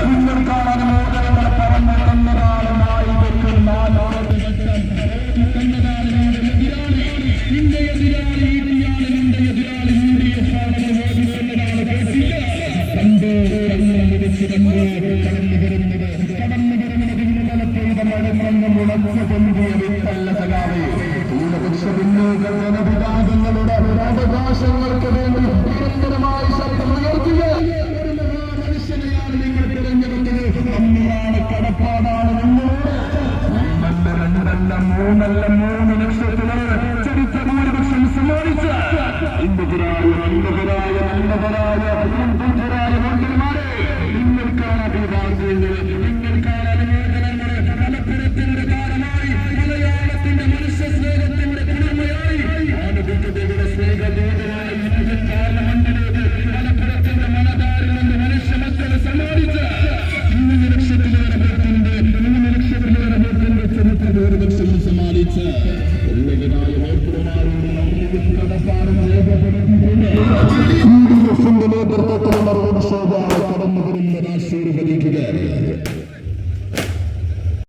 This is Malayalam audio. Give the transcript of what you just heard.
നിങ്ങൾക്കാണ് അനുമോദനങ്ങൾ പറഞ്ഞു തന്നതാളുമായി വെക്കുന്ന നിന്റെ എതിരാളി നിന്റെ എതിരാളി UDF ആണെന്ന് മോദിക്കുന്നതാണ് കേട്ടില്ല. കണ്ടോ കടന്നു വരുന്നത് ഇന്നലെ പെയ്ത മഴമണ്ണ് മുളച്ച പൊന്തിയ വിത്തല്ല സഖാവേ. ന്യൂനപക്ഷ പിന്നോക്ക വിഭാഗങ്ങളുടെ അവകാശങ്ങൾക്ക് വേണ്ടി നിരന്തരമായി ശബ്ദമുയർത്തിയ മനുഷ്യനെയാണ് നിങ്ങൾ തിരഞ്ഞെടുത്തത്. അമ്മയാണ് കടപ്പാടാണ് നിങ്ങളോട്. രണ്ടല്ല മൂന്നല്ല 3 ലക്ഷത്തിലേറെ ചരിത്ര ഭൂരിപക്ഷം സമ്മാനിച്ച ഇന്ത്യരായ വോട്ടർമാരെ നിങ്ങൾക്കാണ് അഭിവാദ്യങ്ങൾ, നിങ്ങൾക്കാണ് അനുമോദനങ്ങൾ. മലപ്പുറത്തിന്റെ താരമായി, മലയാളത്തിന്റെ മനുഷ്യ സ്നേഹത്തിന്റെ കുളിർമയായി, ആനുകൂല്യതയുടെ സ്നേഹദൂതനായി ഇന്ത്യൻ പാർലമെന്റിലേക്ക് മലപ്പുറത്തിന്റെ മലബാറിൽ നിന്ന് മനുഷ്യ മക്കളെ സമ്മാനിച്ച 3 ലക്ഷത്തിലേറെ വോട്ടിന്റെ ചരിത്ര ഭൂരിപക്ഷം സമ്മാനിച്ച